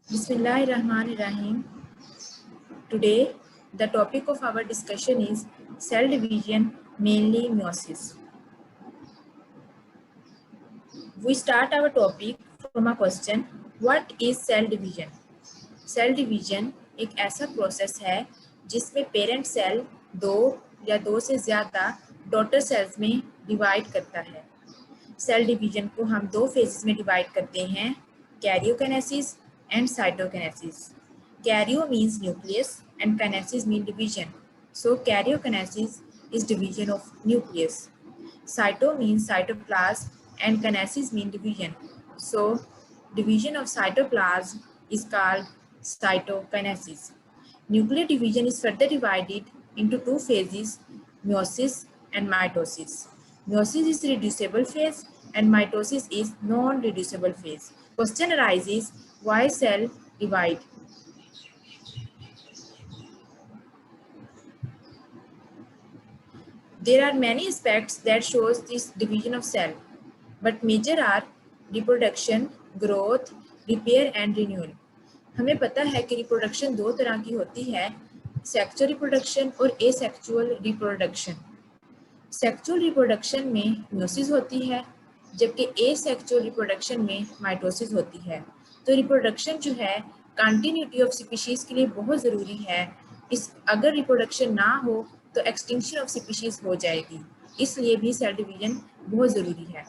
Bismillahirrahmanirrahim. Today, the topic of our discussion is cell division, mainly meiosis. We start our topic from a question, what is cell division? Cell division एक ऐसा process है जिसमें parent cell दो या दो से ज़्यादा daughter cells में डिवाइड करता है। सेल डिवीजन को हम दो फेजेस में डिवाइड करते हैं, karyokinesis and cytokinesis. Karyo means nucleus and kinesis means division. So karyokinesis is division of nucleus. Cyto means cytoplasm and kinesis means division. So division of cytoplasm is called cytokinesis. Nuclear division is further divided into two phases, meiosis and mitosis. Meiosis is reducible phase and mitosis is non-reducible phase. Question arises, why cell divide? There are many aspects that shows this division of cell, but major are reproduction, growth, repair and renewal. हमें पता है कि reproduction दो तरह की होती है, sexual reproduction और एसेक्सुअल रिप्रोडक्शन। सेक्सुअल रिप्रोडक्शन में मेयोसिस होती है, जबकि एसेक्सुअल रिप्रोडक्शन में माइटोसिस होती है। तो रिप्रोडक्शन जो है कंटिन्यूटी ऑफ स्पीशीज के लिए बहुत ज़रूरी है। अगर रिप्रोडक्शन ना हो तो एक्सटिंक्शन ऑफ स्पीशीज हो जाएगी, इसलिए भी सेल डिवीजन बहुत ज़रूरी है।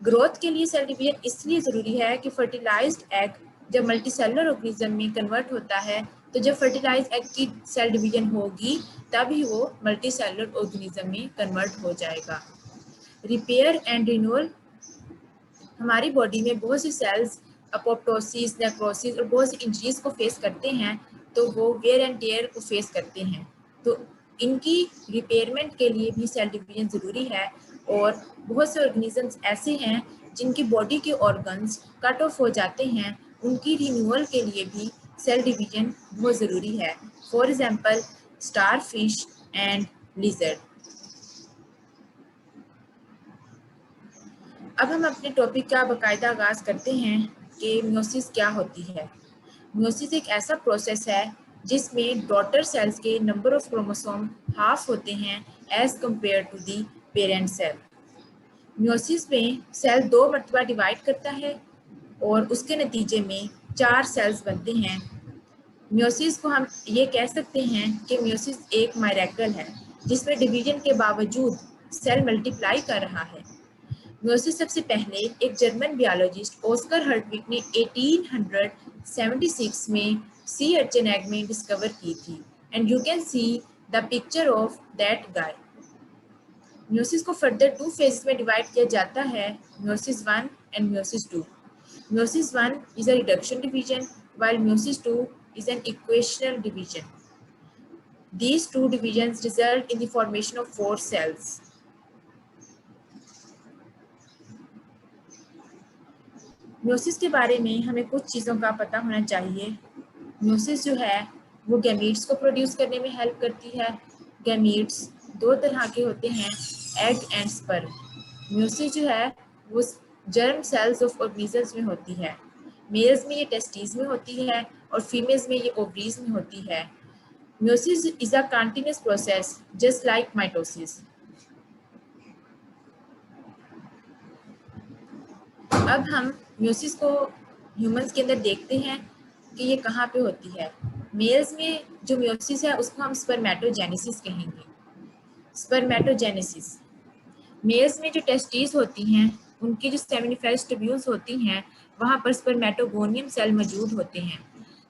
ग्रोथ के लिए सेल डिवीजन इसलिए ज़रूरी है कि फर्टिलाइज्ड एग जब मल्टीसेलुलर ऑर्गेनिज्म में कन्वर्ट होता है, तो जब फर्टिलाइज्ड एग की सेल डिवीजन होगी तभी वो मल्टीसेलुलर ऑर्गेनिज्म में कन्वर्ट हो जाएगा। रिपेयर एंड रिन्यूअल, हमारी बॉडी में बहुत सी सेल्स अपोप्टोसिस, नेक्रोसिस और बहुत सी इंजरीज को फेस करते हैं, तो वो वेयर एंड टेयर को फेस करते हैं, तो इनकी रिपेयरमेंट के लिए भी सेल डिवीजन ज़रूरी है। और बहुत से ऑर्गेनिजम्स ऐसे हैं जिनकी बॉडी के ऑर्गन्स कट ऑफ हो जाते हैं, उनकी रिन्यूअल के लिए भी सेल डिवीजन बहुत ज़रूरी है। For example star fish and lizard. अब हम अपने टॉपिक का बाकायदा आगाज़ करते हैं कि मेयोसिस क्या होती है। मेयोसिस एक ऐसा प्रोसेस है जिसमें डॉटर सेल्स के नंबर ऑफ क्रोमोसोम हाफ होते हैं as compare to the parent cell. Meiosis में सेल दो मरतबा डिवाइड करता है और उसके नतीजे में 4 सेल्स बनते हैं। मेयोसिस को हम ये कह सकते हैं कि मेयोसिस एक मिरेकल है जिसमें डिवीजन के बावजूद सेल मल्टीप्लाई कर रहा है। मेयोसिस सबसे पहले एक जर्मन बायोलॉजिस्ट ऑस्कर हर्टविग ने 1876 में सी अर्चिन एग में डिस्कवर की थी, and you can see the picture of that guy. Meiosis को फर्दर टू फेजेस में डिवाइड किया जाता है, meiosis 1 and meiosis 2। Meiosis 1 is a reduction division while meiosis 2 is an equational division. These two divisions result in the formation of 4 cells. Meiosis के बारे में हमें कुछ चीज़ों का पता होना चाहिए। मेयोसिस जो है वो गैमीट्स को प्रोड्यूस करने में हेल्प करती है। गैमीट्स दो तरह के होते हैं, एग एंड स्पर्म। मेयोसिस जो है वो जर्म सेल्स ऑफ ऑर्गेनिजम्स में होती है। मेल्स में ये टेस्टिस में होती है और फीमेल्स में ये ओवरीज में होती है। Meiosis is a continuous process just like mitosis. अब हम मेयोसिस को ह्यूमंस के अंदर देखते हैं कि ये कहाँ पे होती है। मेल्स में जो मेयोसिस है उसको हम स्पर्मेटोजेनेसिस कहेंगे। स्पर्मेटोजेनेसिस मेल्स में जो टेस्टिस होती हैं उनकी जो सेमिनिफेरस ट्यूब्यूल्स होती हैं वहाँ पर स्पर्मेटोगोनियम सेल मौजूद होते हैं।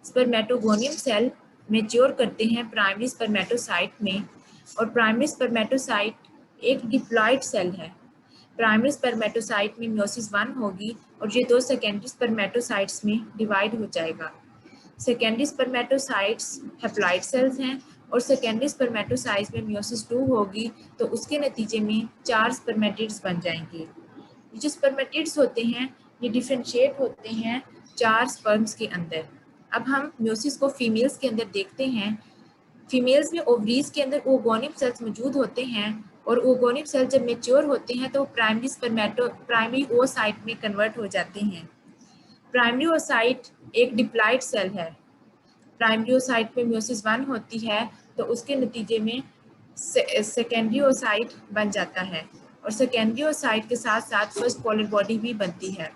स्पर्मेटोगोनियम सेल मैच्योर करते हैं प्राइमरी स्पर्मेटोसाइट में, और प्राइमरी स्पर्मेटोसाइट एक डिप्लॉइड सेल है। प्राइमरी स्पर्मेटोसाइट में मेयोसिस 1 होगी और ये दो सेकेंडरी स्पर्मेटोसाइट्स में डिवाइड हो जाएगा। सेकेंडरी स्पर्मेटोसाइट्स हैप्लॉइड सेल्स हैं और सेकेंडरी स्पर्मेटोसाइट्स में मेयोसिस 2 होगी, तो उसके नतीजे में 4 स्पर्मेटिड्स बन जाएंगे। ये जो स्पर्मेटिड्स होते हैं ये डिफरेंशिएट होते हैं 4 स्पर्म्स के अंदर। अब हम मेयोसिस को फीमेल्स के अंदर देखते हैं। फीमेल्स में ओवरीज के अंदर ओगोनिक सेल्स मौजूद होते हैं और ओगोनिक सेल जब मेच्योर होते हैं तो प्राइमरी ओसाइट में कन्वर्ट हो जाते हैं। प्राइमरी ओसाइट एक डिप्लॉइड सेल है। प्राइमरी ओसाइट में म्योसिस 1 होती है तो उसके नतीजे में सेकेंडरी ओसाइट बन जाता है और सेकेंडरी ओसाइट के साथ साथ फर्स्ट पोलर बॉडी भी बनती है।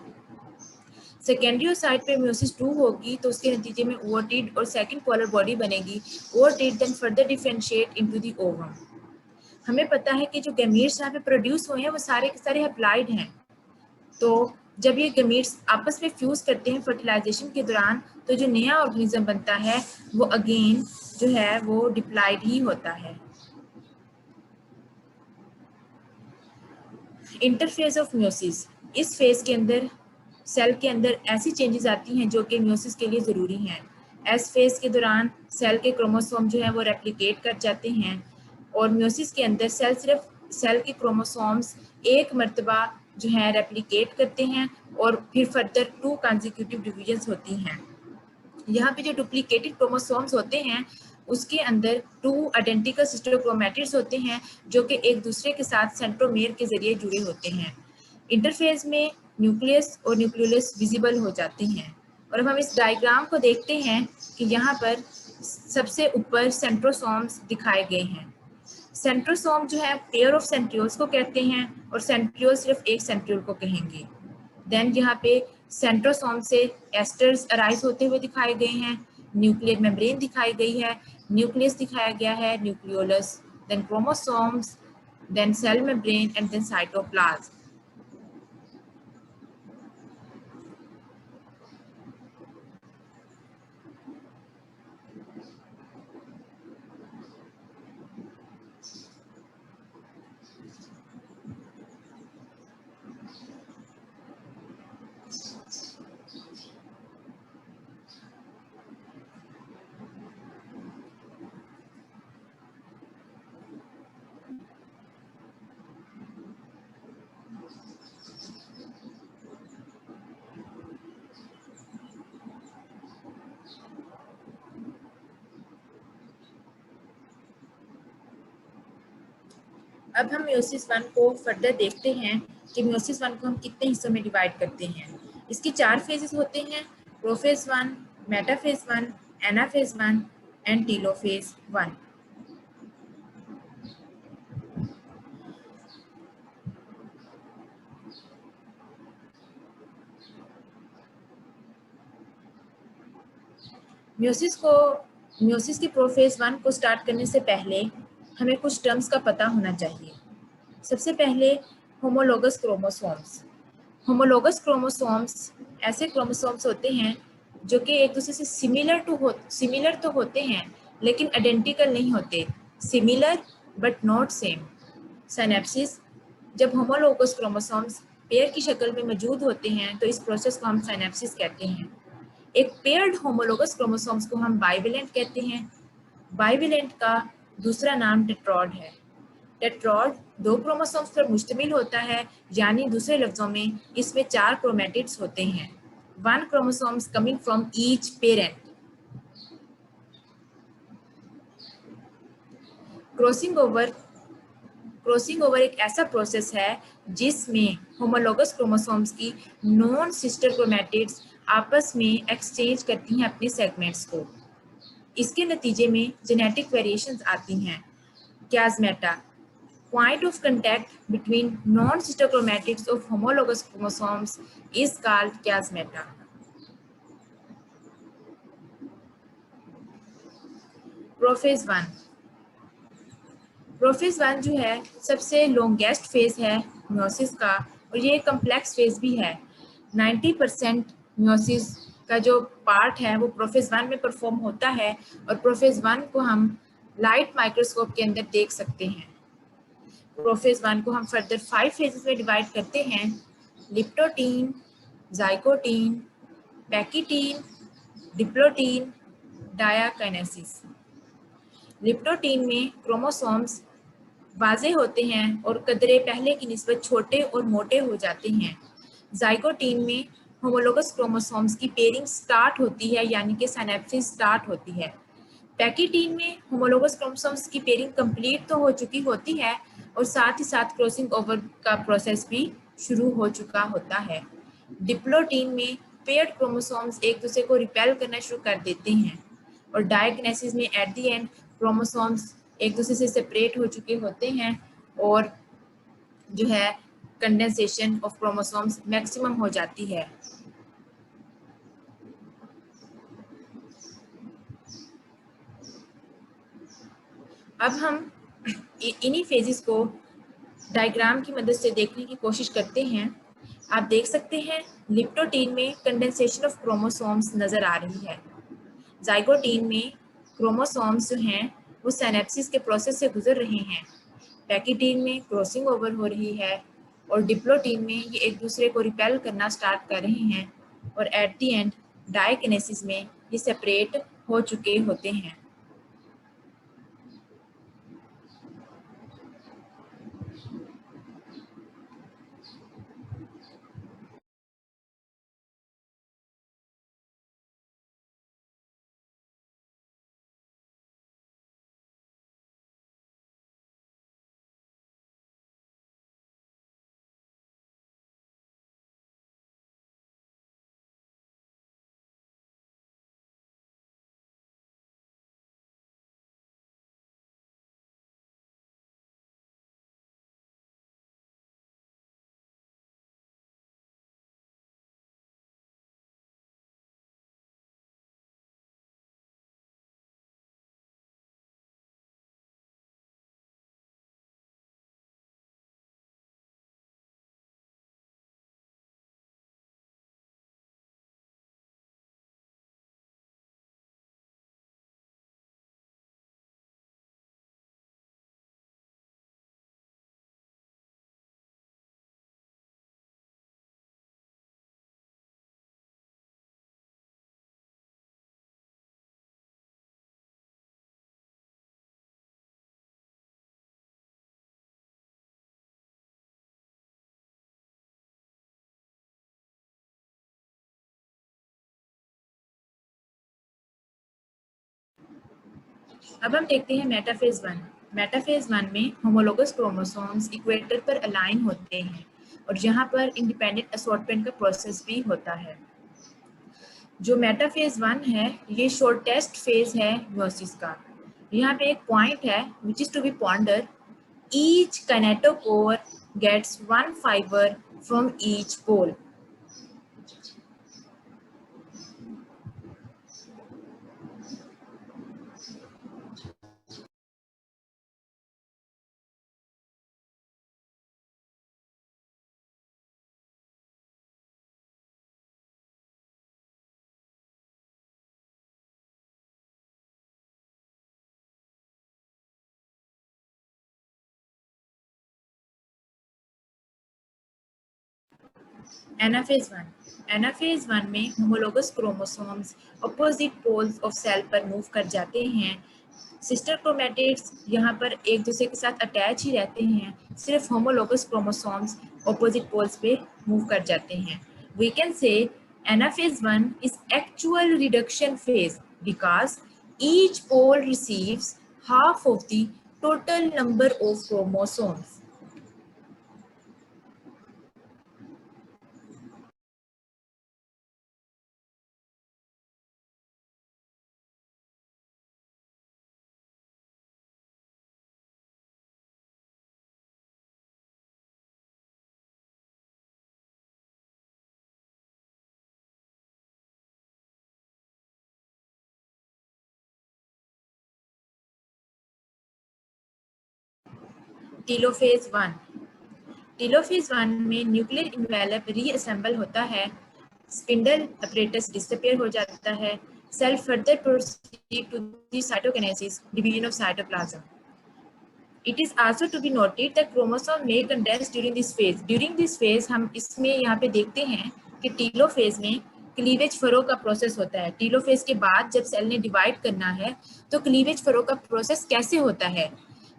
सेकेंडरी ओसाइट पे म्योसिस 2 होगी तो उसके नतीजे में ओवोटिड और सेकंड पोलर बॉडी बनेगी। Ootid then further differentiate into the ovum. हमें पता है कि जो गैमीट्स यहाँ पे प्रोड्यूस हुए हैं वो सारे के सारे हैप्लॉइड हैं। तो जब ये गैमीट्स आपस में फ्यूज करते हैं फर्टिलाइजेशन के दौरान तो जो नया ऑर्गेनिज्म बनता है वो अगेन जो है वो डिप्लॉइड ही होता है। इंटरफेज ऑफ म्योसिस, इस फेज के अंदर सेल के अंदर ऐसी चेंजेस आती हैं जो कि म्योसिस के लिए ज़रूरी हैं। एस फेज के दौरान सेल के क्रोमोसोम जो है वो रेप्लिकेट कर जाते हैं और म्योसिस के अंदर सेल के क्रोमोसोम्स एक मर्तबा जो है रेप्लिकेट करते हैं और फिर फर्दर 2 कंसेक्यूटिव डिविजन्स होती हैं। यहाँ पे जो डुप्लीकेटेड क्रोमोसोम्स होते हैं उसके अंदर 2 आइडेंटिकल सिस्टर क्रोमैटिड्स होते हैं जो कि एक दूसरे के साथ सेंट्रोमेयर के जरिए जुड़े होते हैं। इंटरफेज में न्यूक्लियस और न्यूक्लियोलस विजिबल हो जाते हैं। और अब हम इस डायग्राम को देखते हैं कि यहाँ पर सबसे ऊपर सेंट्रोसोम्स दिखाए गए हैं। सेंट्रोसोम जो है पेयर ऑफ सेंट्रियोल्स को कहते हैं और सेंट्रियोल सिर्फ एक सेंट्रियोल को कहेंगे। देन यहाँ पे सेंट्रोसोम से एस्टर्स अराइज होते हुए दिखाए गए हैं। न्यूक्लियर मेम्ब्रेन दिखाई गई है, न्यूक्लियस दिखाया गया है, nucleolus, then chromosomes, then cell membrane and then cytoplasm. अब हम म्योसिस 1 को फर्दर देखते हैं कि म्योसिस 1 को हम कितने हिस्सों में डिवाइड करते हैं। इसके 4 फेजेस होते हैं, prophase 1, metaphase 1, anaphase 1 and telophase 1। Meiosis की प्रोफेज 1 को स्टार्ट करने से पहले हमें कुछ टर्म्स का पता होना चाहिए। सबसे पहले होमोलोगस क्रोमोसोम्स। होमोलोगस क्रोमोसोम्स ऐसे क्रोमोसोम्स होते हैं जो कि एक दूसरे से सिमिलर तो होते हैं लेकिन आइडेंटिकल नहीं होते। Similar but not same. Synapses, जब होमोलोगस क्रोमोसोम्स पेयर की शक्ल में मौजूद होते हैं तो इस प्रोसेस को हम सिनेप्सिस कहते हैं। एक पेयर्ड होमोलोगस क्रोमोसोम्स को हम बाइवेलेंट कहते हैं। बाइवेलेंट का दूसरा नाम टेट्रॉड है। टेट्रॉड 2 क्रोमोसोम्स पर मुश्तमिल होता है, यानी दूसरे लफ्जों में इसमें 4 क्रोमैटिड्स होते हैं। 1 chromosomes coming from each parent. Crossing over एक ऐसा प्रोसेस है जिसमें होमोलोगस क्रोमोसोम्स की नॉन सिस्टर क्रोमैटिड्स आपस में एक्सचेंज करती हैं अपने सेगमेंट्स को। इसके नतीजे में जेनेटिक वेरिएशंस आती हैं। क्याज़मेटा, point of contact between non-sister chromatids of homologous chromosomes is called chiasmata. Prophase 1। Prophase 1 जो है सबसे लॉन्गेस्ट फेज है म्योसिस का और ये कम्प्लेक्स फेज भी है। 90% म्योसिस का जो पार्ट है वो प्रोफेज 1 में परफॉर्म होता है और प्रोफेज 1 को हम लाइट माइक्रोस्कोप के अंदर देख सकते हैं। प्रोफेज 1 को हम फर्दर 5 फेजेस में डिवाइड करते हैं। Leptotene, zygotene, pachytene, diplotene, diakinesis. Leptotene में क्रोमोसोम्स वाज़े होते हैं और कदरे पहले की निस्बत छोटे और मोटे हो जाते हैं। जाइकोटीन में होमोलोगस क्रोमोसोम्स की पेयरिंग स्टार्ट होती है, यानी कि सिनेप्सिस स्टार्ट होती है। पैकिटीन में होमोलोगस क्रोमोसोम्स की पेयरिंग कंप्लीट तो हो चुकी होती है और साथ ही साथ क्रॉसिंग ओवर का प्रोसेस भी शुरू हो चुका होता है। डिप्लोटीन में पेयर्ड क्रोमोसोम्स एक दूसरे को रिपेल करना शुरू कर देते हैं, और डायकिनेसिस में एट द एंड क्रोमोसोम्स एक दूसरे से सेपरेट हो चुके होते हैं और जो है कंडेंसेशन ऑफ क्रोमोसोम्स मैक्सिमम हो जाती है। अब हम इन्हीं फेजेस को डायग्राम की मदद से देखने की कोशिश करते हैं। आप देख सकते हैं लिप्टोटीन में कंडेंसेशन ऑफ क्रोमोसोम्स नज़र आ रही है। जाइगोटीन में क्रोमोसोम्स जो हैं वो सिनेप्सिस के प्रोसेस से गुजर रहे हैं। पैकिटीन में क्रॉसिंग ओवर हो रही है और डिप्लोटीन में ये एक दूसरे को रिपेल करना स्टार्ट कर रहे हैं, और एट द एंड डायकिनेसिस में ये सेपरेट हो चुके होते हैं। अब हम देखते हैं मेटाफेज 1। मेटाफेज 1 में होमोलोगस क्रोमोसोम्स इक्वेटर पर अलाइन होते हैं और यहाँ पर इंडिपेंडेंट असॉर्टमेंट का प्रोसेस भी होता है। जो मेटाफेज 1 है ये शॉर्टेस्ट फेज है मियोसिस का। यहाँ पे एक पॉइंट है which is to be ponder, each kinetochore gets one fibre from each pole. Anaphase 1। Anaphase 1 में homologous chromosomes opposite poles of cell पर मूव कर जाते हैं। सिस्टर क्रोमैटिड्स यहाँ पर एक दूसरे के साथ अटैच ही रहते हैं, सिर्फ होमोलोगस क्रोमोसोम्स अपोजिट पोल्स पे मूव कर जाते हैं। We can say anaphase 1 is actual reduction phase because each pole receives half of the total number of chromosomes. Telophase 1। Telophase 1 में न्यूक्लियर इन्वेलप रीअसेंबल होता है, स्पिंडल अपरेटस डिसअपीयर हो जाता है, cell further proceed to the cytokinesis, division of cytoplasm. It is also to be noted that chromosome may condense during this phase. During this phase हम इसमें यहाँ पे देखते हैं कि टीलोफेज में क्लीवेज फरो का प्रोसेस होता है। टीलोफेज के बाद जब सेल ने डिवाइड करना है तो क्लीवेज फरो का प्रोसेस कैसे होता है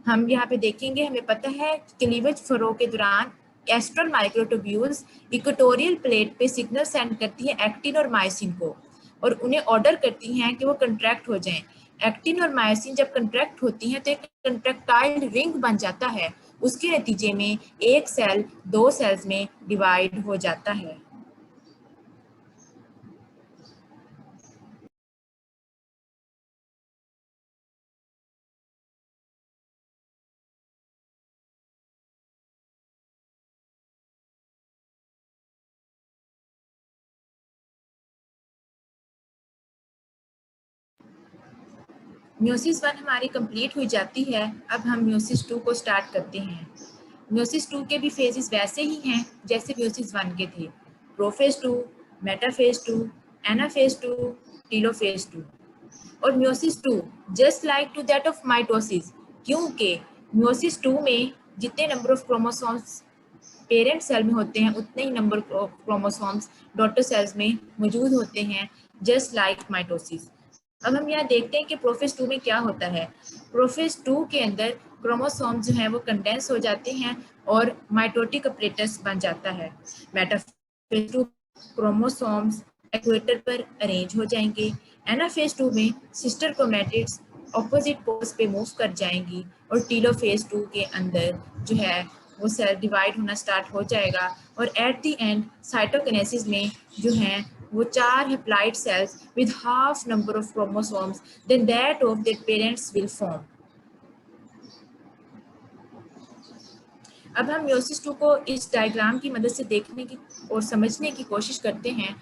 हम यहाँ पे देखेंगे। हमें पता है क्लीवेज फरो के दौरान एस्ट्रल माइक्रोट्यूब्यूल्स इक्वेटोरियल प्लेट पे सिग्नल सेंड करती है एक्टिन और मायोसिन को, और उन्हें ऑर्डर करती हैं कि वो कंट्रैक्ट हो जाएं। एक्टिन और मायोसिन जब कंट्रैक्ट होती हैं तो एक कंट्रैक्टाइल रिंग बन जाता है, उसके नतीजे में एक सेल दो सेल्स में डिवाइड हो जाता है। म्योसिस 1 हमारी कंप्लीट हुई जाती है। अब हम म्योसिस 2 को स्टार्ट करते हैं। म्योसिस 2 के भी फेजेस वैसे ही हैं जैसे म्योसिस 1 के थे। Prophase 2, metaphase 2, anaphase 2, telophase 2। और meiosis 2 just like to that of mitosis, क्योंकि म्योसिस 2 में जितने number of chromosomes parent cell में होते हैं उतने ही number of chromosomes daughter cells में मौजूद होते हैं, जस्ट लाइक माइटोसिस। अब हम यहाँ देखते हैं कि प्रोफेज 2 में क्या होता है। प्रोफेज 2 के अंदर क्रोमोसोम जो है वो कंडेंस हो जाते हैं और माइटोटिक अपरेटस बन जाता है। मेटाफेज 2 क्रोमोसोम्स इक्वेटर पर अरेंज हो जाएंगे। एनाफेज 2 में सिस्टर क्रोमैटिड्स ऑपोजिट पोल्स पे मूव कर जाएंगी और टीलोफेज 2 के अंदर जो है वो सेल डिवाइड होना स्टार्ट हो जाएगा और एट द एंड साइटोकिनेसिस में जो है वो 4 haploid cells with half number of chromosomes than that of their parents will form. अब हम म्योसिस 2 को इस डायग्राम की मदद से देखने की और समझने की कोशिश करते हैं।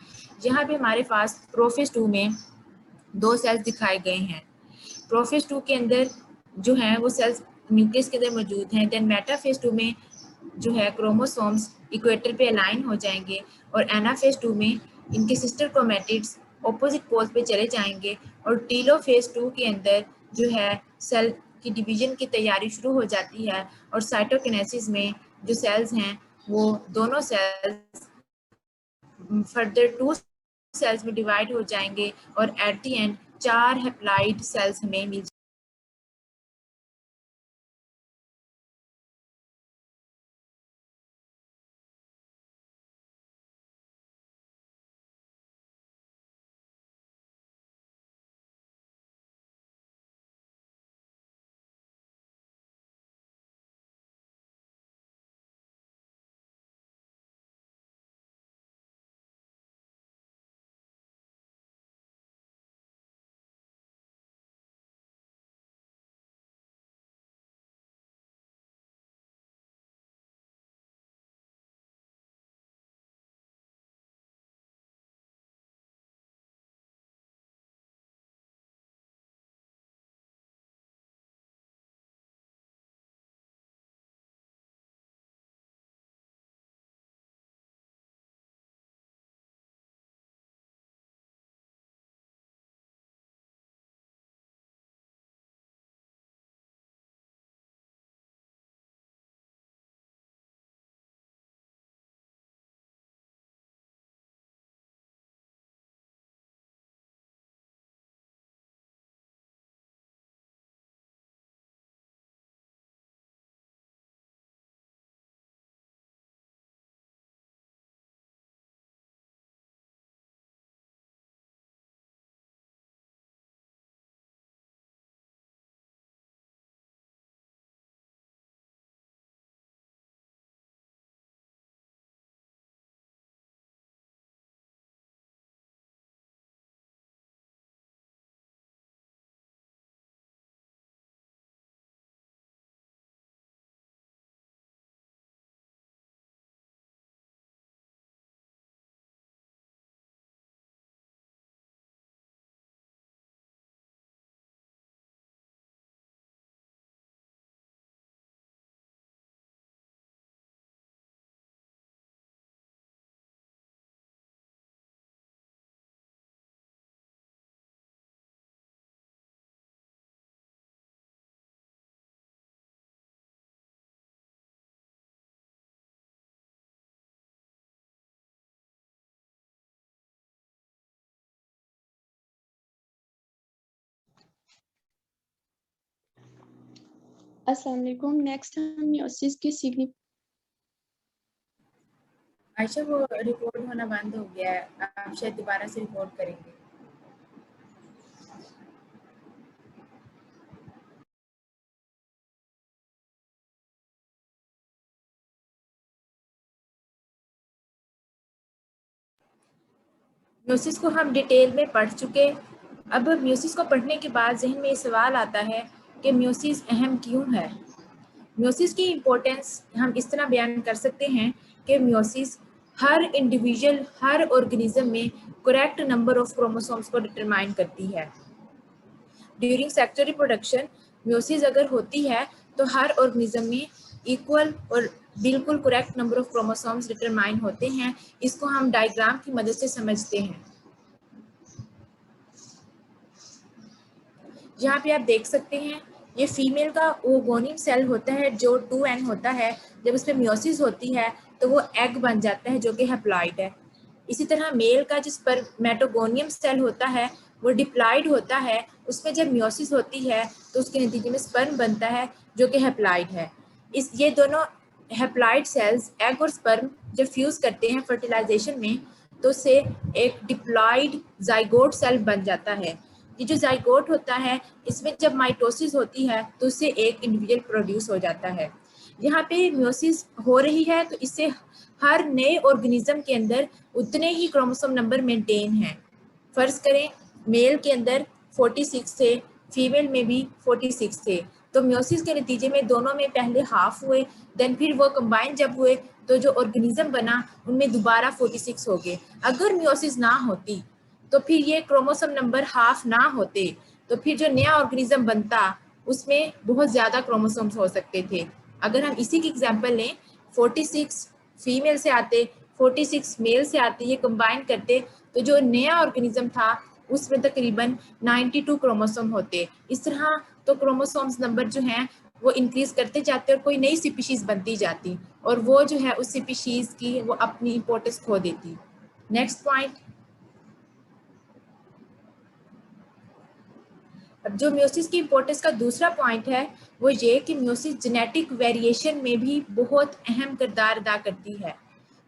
यहाँ भी हमारे पास प्रोफेज 2 में 2 सेल्स दिखाए गए हैं। प्रोफेज 2 के अंदर जो है वो सेल्स न्यूक्लियस के अंदर मौजूद हैं। देन मेटाफेज 2 में जो है क्रोमोसोम्स इक्वेटर पे अलाइन हो जाएंगे और एनाफेज 2 में इनके सिस्टर क्रोमैटिड्स ऑपोजिट पोल्स पे चले जाएंगे और टीलोफेज 2 के अंदर जो है सेल की डिवीजन की तैयारी शुरू हो जाती है और साइटोकिनेसिस में जो सेल्स हैं वो दोनों सेल्स फर्दर 2 सेल्स में डिवाइड हो जाएंगे और at the end 4 haploid cells हमें मिल अस्सलाम वालेकुम। नेक्स्ट हम म्योसिस की आयशा वो रिकॉर्ड होना बंद हो गया है, आप शायद दोबारा से रिकॉर्ड करेंगे। म्योसिस को हम डिटेल में पढ़ चुके। अब म्योसिस को पढ़ने के बाद जहन में ये सवाल आता है कि म्योसिस अहम क्यों है। म्योसिस की इम्पोर्टेंस हम इस तरह बयान कर सकते हैं कि म्योसिस हर इंडिविजुअल, हर ऑर्गेनिज्म में करेक्ट नंबर ऑफ क्रोमोसोम्स को डिटरमाइन करती है। ड्यूरिंग सेक्सुअल रिप्रोडक्शन म्योसिस अगर होती है तो हर ऑर्गेनिज्म में इक्वल और बिल्कुल correct number of chromosomes determine होते हैं। इसको हम डायग्राम की मदद से समझते हैं। यहाँ पे आप देख सकते हैं ये फीमेल का ओगोनियम सेल होता है जो 2n होता है। जब उसमें म्योसिस होती है तो वो एग बन जाता है जो कि हैप्लॉइड है। इसी तरह मेल का जो स्पर्मेटोगोनियम सेल होता है वो डिप्लॉइड होता है। उसमें जब म्योसिस होती है तो उसके नतीजे में स्पर्म बनता है जो कि हैप्लॉइड है। ये दोनों हैप्लॉइड सेल्स एग और स्पर्म जब फ्यूज करते हैं फर्टिलाइजेशन में तो उससे एक डिप्लॉइड जाइगोट सेल बन जाता है। ये जो जाइगोट होता है इसमें जब माइटोसिस होती है तो उससे एक इंडिविजुअल प्रोड्यूस हो जाता है। यहाँ पे म्योसिस हो रही है तो इससे हर नए ऑर्गेनिज्म के अंदर उतने ही क्रोमोसोम नंबर मेंटेन हैं। फर्ज करें मेल के अंदर 46 थे, फीमेल में भी 46 थे, तो म्योसिस के नतीजे में दोनों में पहले हाफ हुए, देन फिर वो कंबाइन जब हुए तो जो ऑर्गेनिज्म बना उनमें दोबारा 46 हो गए। अगर म्योसिस ना होती तो फिर ये क्रोमोसोम नंबर हाफ ना होते तो फिर जो नया ऑर्गेनिज्म बनता उसमें बहुत ज़्यादा क्रोमोसोम्स हो सकते थे। अगर हम इसी की एग्जांपल लें 46 फीमेल से आते 46 मेल से आते, ये कंबाइन करते तो जो नया ऑर्गेनिज्म था उसमें तकरीबन 92 क्रोमोसोम होते। इस तरह तो क्रोमोसोम्स नंबर जो हैं वो इंक्रीज करते जाते और कोई नई स्पीशीज बनती जाती और वो जो है उस स्पीशीज की वो अपनी इंपॉर्टेंस खो देती। नेक्स्ट पॉइंट, अब जो म्योसिस की इंपॉर्टेंस का दूसरा पॉइंट है वो ये कि म्योसिस जेनेटिक वेरिएशन में भी बहुत अहम किरदार अदा करती है।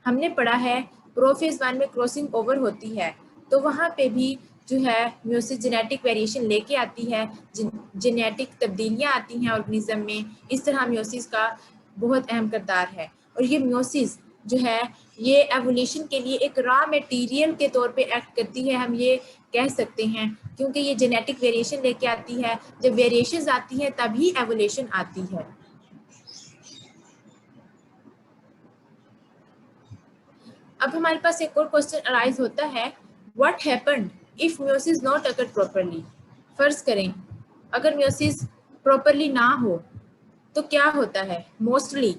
हमने पढ़ा है प्रोफेज 1 में क्रॉसिंग ओवर होती है तो वहाँ पे भी जो है म्योसिस जेनेटिक वेरिएशन लेके आती है, जेनेटिक तब्दीलियाँ आती हैं ऑर्गेनिज्म में। इस तरह म्योसिस का बहुत अहम किरदार है और ये म्योसिस जो है ये एवोल्यूशन के लिए एक रॉ मटेरियल के तौर पे एक्ट करती है, हम ये कह सकते हैं, क्योंकि ये जेनेटिक वेरिएशन लेके आती है। जब वेरिएशंस आती हैं तभी एवोल्यूशन आती है। अब हमारे पास एक और क्वेश्चन अराइज होता है, what happened if meiosis not occur properly. फर्ज करें अगर म्योसिस प्रॉपर्ली ना हो तो क्या होता है। मोस्टली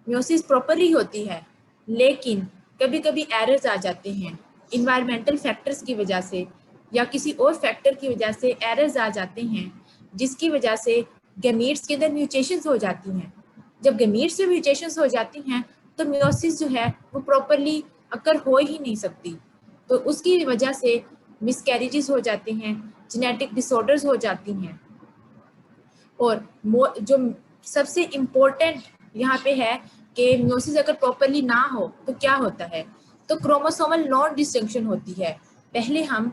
म्योसिस प्रॉपर्ली होती है लेकिन कभी कभी एरर्स आ जाते हैं इन्वायरमेंटल फैक्टर्स की वजह से या किसी और फैक्टर की वजह से एरर्स आ जाते हैं जिसकी वजह से गैमीट्स के अंदर म्यूटेशंस हो जाती हैं। जब गैमीट्स में म्यूटेशंस हो जाती हैं तो म्योसिस जो है वो प्रॉपर्ली अकर हो ही नहीं सकती, तो उसकी वजह से मिसकैरेजेस हो जाते हैं, जेनेटिक डिसऑर्डर्स हो जाती हैं। और जो सबसे इम्पोर्टेंट यहाँ पे है कि म्योसिस अगर प्रॉपर्ली ना हो तो क्या होता है, तो क्रोमोसोमल नॉन डिस्टिंक्शन होती है। पहले हम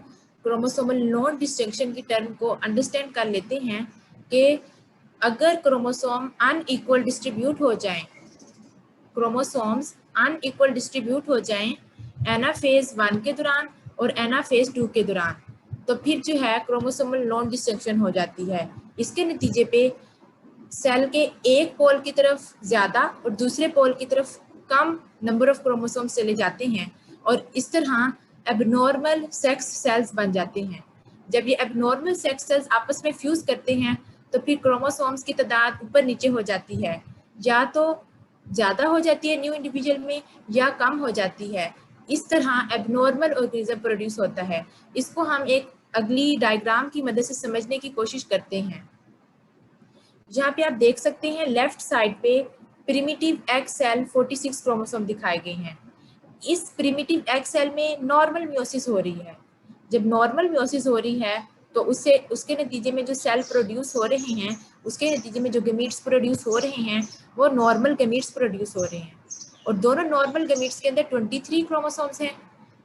क्रोमोसोमल नॉन डिस्टिंक्शन की टर्म को अंडरस्टैंड कर लेते हैं कि अगर क्रोमोसोम अनइक्वल डिस्ट्रीब्यूट हो जाएं, क्रोमोसोम्स अनइक्वल डिस्ट्रीब्यूट हो जाएं एनाफेज 1 के दौरान और एनाफेज 2 के दौरान, तो फिर जो है क्रोमोसोमल नॉन डिस्टिंक्शन हो जाती है। इसके नतीजे पे सेल के एक पोल की तरफ ज़्यादा और दूसरे पोल की तरफ कम नंबर ऑफ क्रोमोसोम्स चले जाते हैं और इस तरह एबनॉर्मल सेक्स सेल्स बन जाते हैं। जब ये एबनॉर्मल सेक्स सेल्स आपस में फ्यूज करते हैं तो फिर क्रोमोसोम्स की तादाद ऊपर नीचे हो जाती है, या तो ज़्यादा हो जाती है न्यू इंडिविजुअल में या कम हो जाती है। इस तरह एबनॉर्मल ऑर्गेनिज्म प्रोड्यूस होता है। इसको हम एक अगली डायग्राम की मदद से समझने की कोशिश करते हैं। जहाँ पे आप देख सकते हैं लेफ्ट साइड पे प्रिमिटिव एग सेल 46 क्रोमोसोम दिखाए गए हैं। इस प्रिमिटिव एग सेल में नॉर्मल म्योसिस हो रही है। जब नॉर्मल म्योसिस हो रही है तो उससे उसके नतीजे में जो सेल प्रोड्यूस हो रहे हैं, उसके नतीजे में जो गैमीट्स प्रोड्यूस हो रहे हैं वो नॉर्मल गैमीट्स प्रोड्यूस हो रहे हैं और दोनों नॉर्मल गैमीट्स के अंदर 23 क्रोमोसोम्स हैं।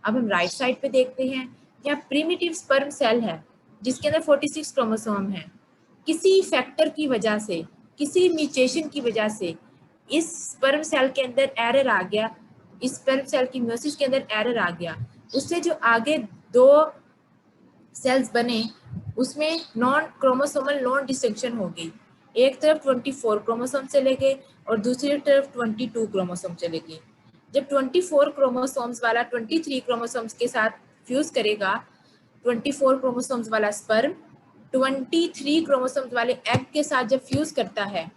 अब हम राइट साइड पे देखते हैं, यहाँ प्रिमिटिव स्पर्म सेल है जिसके अंदर 46 क्रोमोसोम है। किसी फैक्टर की वजह से, किसी म्यूटेशन की वजह से इस स्पर्म सेल के अंदर एरर आ गया, इस स्पर्म सेल की म्योसिस के अंदर एरर आ गया, उससे जो आगे दो सेल्स बने उसमें नॉन क्रोमोसोमल नॉन डिस्टिंक्शन हो गई। एक तरफ 24 क्रोमोसोम चले गए और दूसरी तरफ 22 क्रोमोसोम चले गए। जब 24 क्रोमोसोम्स वाला 23 क्रोमोसोम्स के साथ फ्यूज करेगा, 24 क्रोमोसोम्स वाला स्पर्म 23 क्रोमोसोम्स वाले एग के साथ जब फ्यूज करता है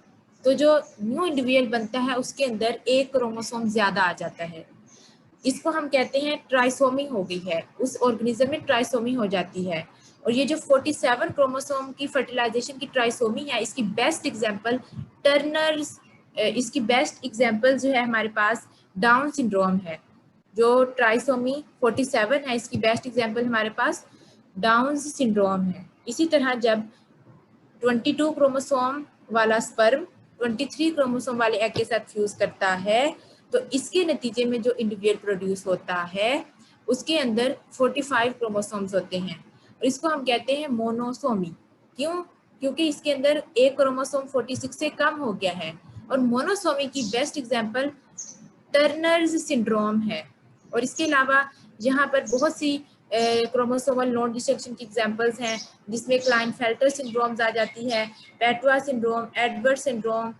तो जो न्यू इंडिविजुअल बनता है उसके अंदर एक क्रोमोसोम ज्यादा आ जाता है। इसको हम कहते हैं ट्राइसोमी हो गई है, उस ऑर्गेनिज्म में ट्राइसोमी हो जाती है। और ये जो 47 क्रोमोसोम की फर्टिलाइजेशन की ट्राइसोमी है, इसकी बेस्ट एग्जांपल टर्नर्स, इसकी बेस्ट एग्जांपल जो है हमारे पास डाउन सिंड्रोम है। जो ट्राइसोमी 47 है, इसकी बेस्ट एग्जांपल हमारे पास डाउन सिंड्रोम है। इसी तरह जब 22 क्रोमोसोम वाला स्पर्म 23 क्रोमोसोम वाले एग के साथ फ्यूज करता है तो इसके नतीजे में जो इंडिविजुअल प्रोड्यूस होता है उसके अंदर 45 क्रोमोसोम्स होते हैं और इसको हम कहते हैं मोनोसोमी। क्यों? क्योंकि इसके अंदर एक क्रोमोसोम 46 से कम हो गया है। और मोनोसोमी की बेस्ट एग्जांपल टर्नर्स सिंड्रोम है। और इसके अलावा यहाँ पर बहुत सी क्रोमोसोमल नॉन डिस्ट्रक्शन की एग्जांपल्स हैं जिसमें क्लाइनफेल्टर सिंड्रोम्स आ जाती है, पेटवा syndrome, Edward syndrome,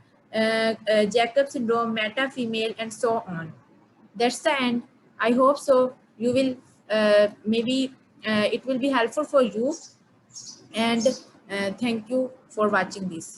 Jacob syndrome, Meta female and so on. That's the end. I hope so you will maybe it will be helpful for you and thank you for watching this.